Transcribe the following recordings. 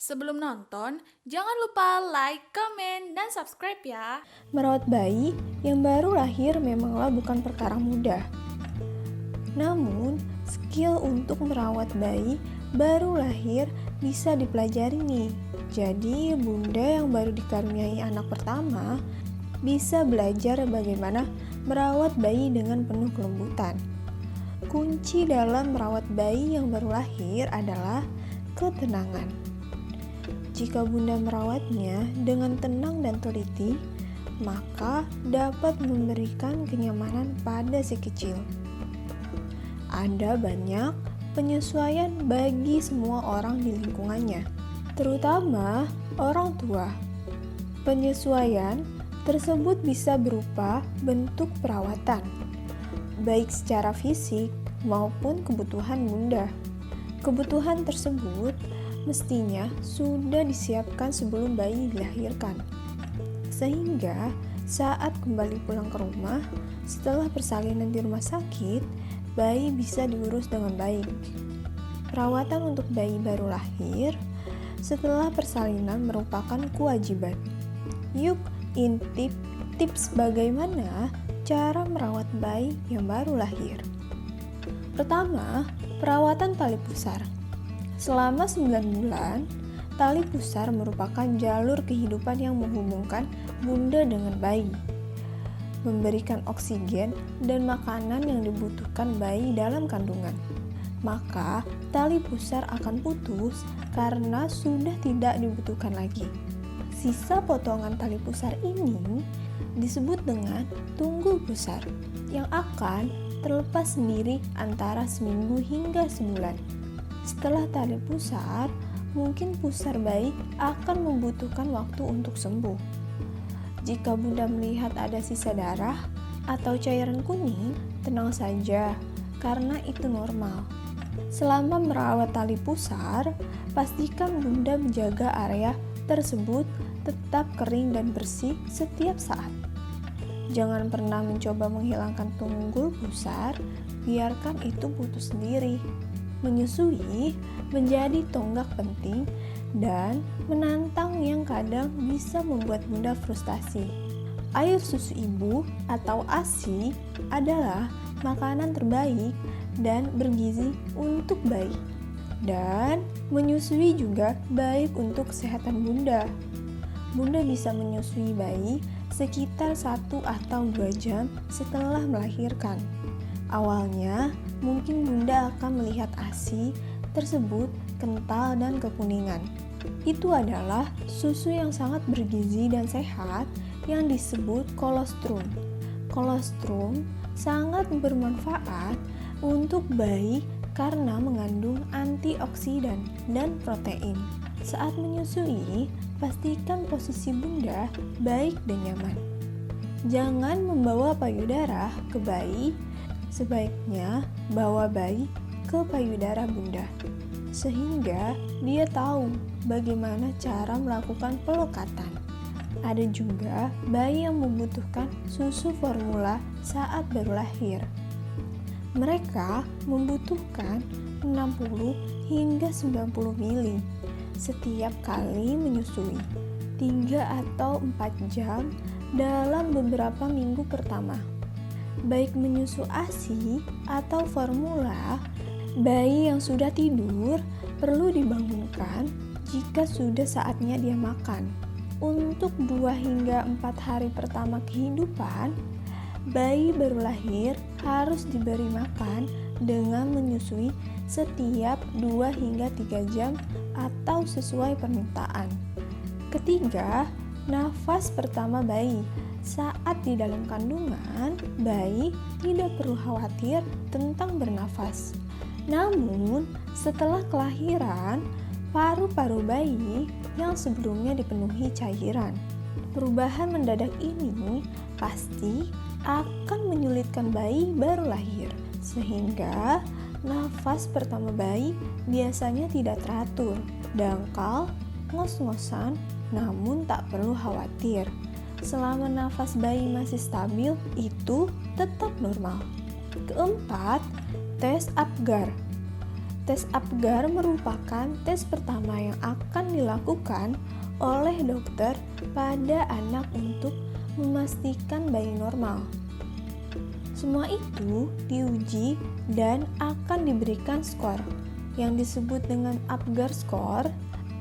Sebelum nonton, jangan lupa like, komen, dan subscribe ya. Merawat bayi yang baru lahir memanglah bukan perkara mudah. Namun, skill untuk merawat bayi baru lahir bisa dipelajari nih. Jadi, bunda yang baru dikaruniai anak pertama bisa belajar bagaimana merawat bayi dengan penuh kelembutan. Kunci dalam merawat bayi yang baru lahir adalah ketenangan. Jika bunda merawatnya dengan tenang dan teliti, maka dapat memberikan kenyamanan pada si kecil. Ada banyak penyesuaian bagi semua orang di lingkungannya, terutama orang tua. Penyesuaian tersebut bisa berupa bentuk perawatan, baik secara fisik maupun kebutuhan bunda. Kebutuhan tersebut mestinya sudah disiapkan sebelum bayi dilahirkan, sehingga saat kembali pulang ke rumah setelah persalinan di rumah sakit, bayi bisa diurus dengan baik. Perawatan untuk bayi baru lahir setelah persalinan merupakan kewajiban. Yuk intip tips bagaimana cara merawat bayi yang baru lahir. Pertama, perawatan tali pusar. Selama 9 bulan, tali pusar merupakan jalur kehidupan yang menghubungkan bunda dengan bayi, memberikan oksigen dan makanan yang dibutuhkan bayi dalam kandungan. Maka, tali pusar akan putus karena sudah tidak dibutuhkan lagi. Sisa potongan tali pusar ini disebut dengan tunggul pusar yang akan terlepas sendiri antara seminggu hingga sebulan. Setelah tali pusar, mungkin pusar bayi akan membutuhkan waktu untuk sembuh. Jika bunda melihat ada sisa darah atau cairan kuning, tenang saja, karena itu normal. Selama merawat tali pusar, pastikan bunda menjaga area tersebut tetap kering dan bersih setiap saat. Jangan pernah mencoba menghilangkan tunggul pusar, biarkan itu putus sendiri. Menyusui menjadi tonggak penting dan menantang yang kadang bisa membuat bunda frustasi. Air susu ibu atau ASI adalah makanan terbaik dan bergizi untuk bayi. Dan menyusui juga baik untuk kesehatan bunda. Bunda bisa menyusui bayi sekitar 1 atau 2 jam setelah melahirkan. Awalnya, mungkin bunda akan melihat ASI tersebut kental dan kekuningan. Itu adalah susu yang sangat bergizi dan sehat yang disebut kolostrum. Kolostrum sangat bermanfaat untuk bayi karena mengandung antioksidan dan protein. Saat menyusui, pastikan posisi bunda baik dan nyaman. Jangan membawa payudara ke bayi. Sebaiknya bawa bayi ke payudara bunda, sehingga dia tahu bagaimana cara melakukan pelekatan. Ada juga bayi yang membutuhkan susu formula saat baru lahir. Mereka membutuhkan 60 hingga 90 ml setiap kali menyusui, 3 atau 4 jam dalam beberapa minggu pertama. Baik menyusu ASI atau formula, bayi yang sudah tidur perlu dibangunkan jika sudah saatnya dia makan. Untuk 2 hingga 4 hari pertama kehidupan, bayi baru lahir harus diberi makan dengan menyusui setiap 2 hingga 3 jam atau sesuai permintaan. Ketiga, nafas pertama bayi. Saat di dalam kandungan, bayi tidak perlu khawatir tentang bernafas. Namun, setelah kelahiran, paru-paru bayi yang sebelumnya dipenuhi cairan. Perubahan mendadak ini pasti akan menyulitkan bayi baru lahir, sehingga nafas pertama bayi biasanya tidak teratur, dangkal, ngos-ngosan, namun tak perlu khawatir. Selama nafas bayi masih stabil, itu tetap normal. Keempat, tes Apgar. Tes Apgar merupakan tes pertama yang akan dilakukan oleh dokter pada anak untuk memastikan bayi normal. Semua itu diuji dan akan diberikan skor yang disebut dengan Apgar Score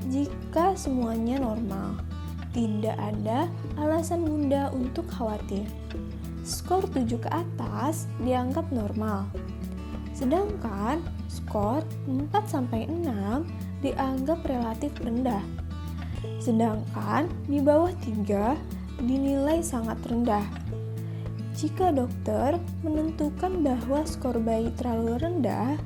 jika semuanya normal. Tidak ada alasan Bunda untuk khawatir. Skor 7 ke atas dianggap normal. Sedangkan skor 4-6 dianggap relatif rendah. Sedangkan di bawah 3 dinilai sangat rendah. Jika dokter menentukan bahwa skor bayi terlalu rendah,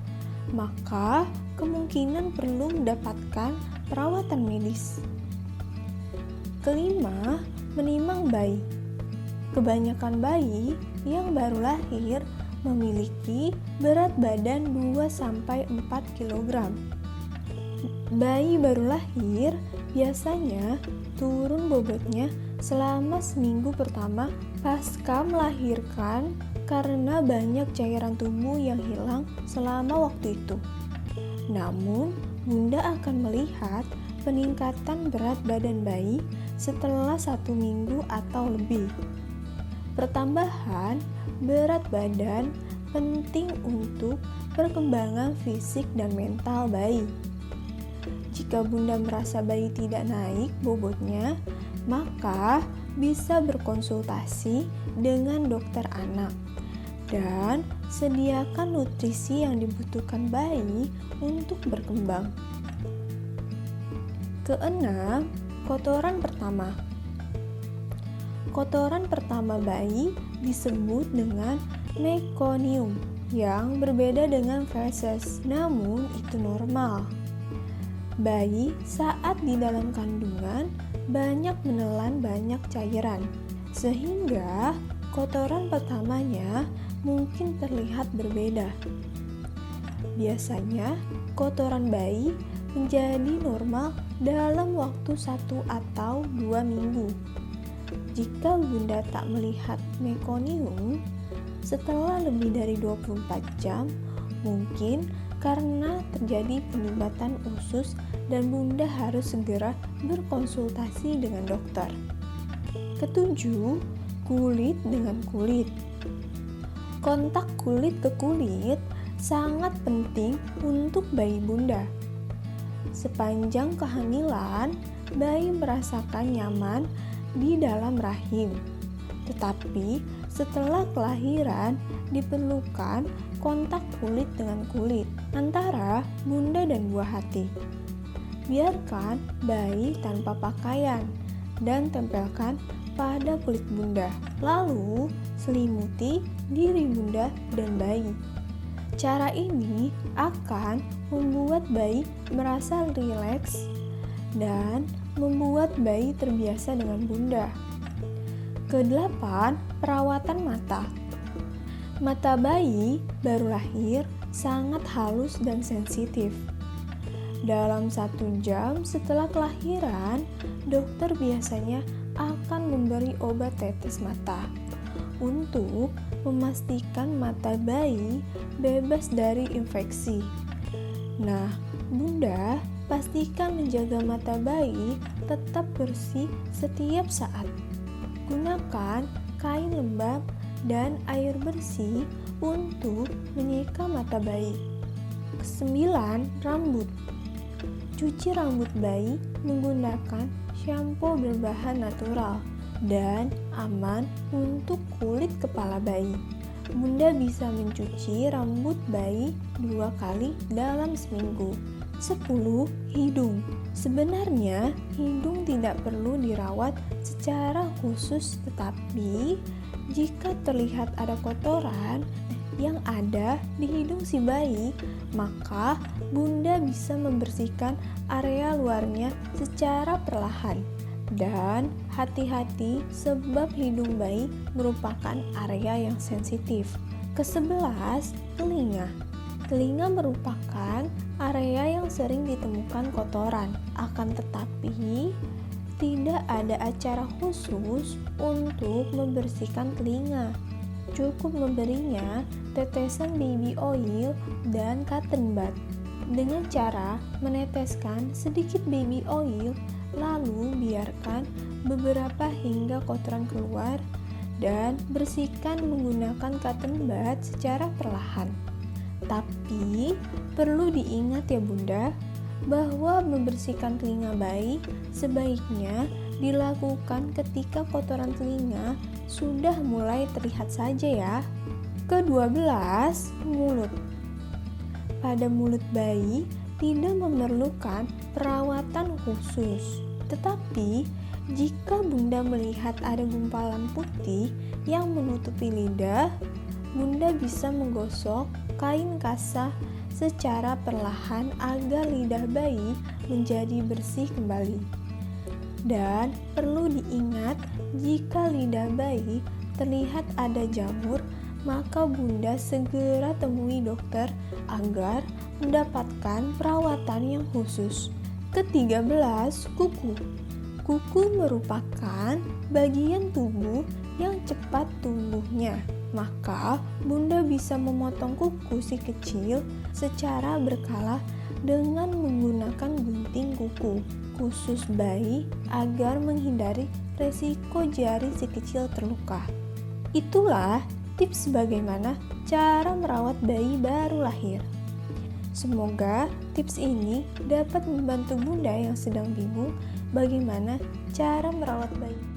maka kemungkinan perlu mendapatkan perawatan medis. Kelima, menimang bayi. Kebanyakan bayi yang baru lahir memiliki berat badan 2-4 kg. Bayi baru lahir biasanya turun bobotnya selama seminggu pertama pasca melahirkan karena banyak cairan tubuh yang hilang selama waktu itu. Namun, Bunda akan melihat peningkatan berat badan bayi setelah 1 minggu atau lebih. Pertambahan berat badan penting untuk perkembangan fisik dan mental bayi. Jika Bunda merasa bayi tidak naik bobotnya, maka bisa berkonsultasi dengan dokter anak dan sediakan nutrisi yang dibutuhkan bayi untuk berkembang. Keenam, kotoran pertama. Kotoran pertama bayi disebut dengan meconium yang berbeda dengan feses, namun itu normal. Bayi saat di dalam kandungan banyak menelan banyak cairan, sehingga kotoran pertamanya mungkin terlihat berbeda. Biasanya, kotoran bayi menjadi normal dalam waktu 1 atau 2 minggu. Jika Bunda tak melihat meconium setelah lebih dari 24 jam, mungkin karena terjadi penyumbatan usus dan Bunda harus segera berkonsultasi dengan dokter. Ketujuh, kulit dengan kulit. Kontak kulit ke kulit sangat penting untuk bayi Bunda. Sepanjang kehamilan, bayi merasakan nyaman di dalam rahim. Tetapi setelah kelahiran diperlukan kontak kulit dengan kulit antara Bunda dan buah hati. Biarkan bayi tanpa pakaian dan tempelkan pada kulit Bunda. Lalu selimuti diri Bunda dan bayi. Cara ini akan membuat bayi merasa rileks dan membuat bayi terbiasa dengan Bunda. Kedelapan, perawatan mata. Mata bayi baru lahir sangat halus dan sensitif. Dalam 1 jam setelah kelahiran, dokter biasanya akan memberi obat tetes mata untuk memastikan mata bayi bebas dari infeksi. Nah, Bunda pastikan menjaga mata bayi tetap bersih setiap saat. Gunakan kain lembab dan air bersih untuk menyeka mata bayi. Kesembilan, rambut. Cuci rambut bayi menggunakan shampoo berbahan natural dan aman untuk kulit kepala bayi. Bunda bisa mencuci rambut bayi 2 kali dalam seminggu. 10. Hidung. Sebenarnya hidung tidak perlu dirawat secara khusus, tetapi jika terlihat ada kotoran yang ada di hidung si bayi, maka Bunda bisa membersihkan area luarnya secara perlahan. Dan hati-hati sebab hidung bayi merupakan area yang sensitif. Ke-11, telinga. Telinga merupakan area yang sering ditemukan kotoran. Akan tetapi, tidak ada acara khusus untuk membersihkan telinga. Cukup memberinya tetesan baby oil dan cotton bud. dengan cara meneteskan sedikit baby oil, lalu biarkan beberapa hingga kotoran keluar dan bersihkan menggunakan cotton bud secara perlahan. Tapi perlu diingat ya Bunda, bahwa membersihkan telinga bayi sebaiknya dilakukan ketika kotoran telinga sudah mulai terlihat saja ya. Ke-12, mulut. Pada mulut bayi tidak memerlukan perawatan khusus. Tetapi jika Bunda melihat ada gumpalan putih yang menutupi lidah, Bunda bisa menggosok kain kasah secara perlahan agar lidah bayi menjadi bersih kembali. Dan perlu diingat, jika lidah bayi terlihat ada jamur, maka Bunda segera temui dokter agar mendapatkan perawatan yang khusus. Ke-13, kuku. Kuku merupakan bagian tubuh yang cepat tumbuhnya. Maka Bunda bisa memotong kuku si kecil secara berkala dengan menggunakan gunting kuku khusus bayi agar menghindari resiko jari si kecil terluka. Itulah tips bagaimana cara merawat bayi baru lahir. Semoga tips ini dapat membantu Bunda yang sedang bingung bagaimana cara merawat bayi.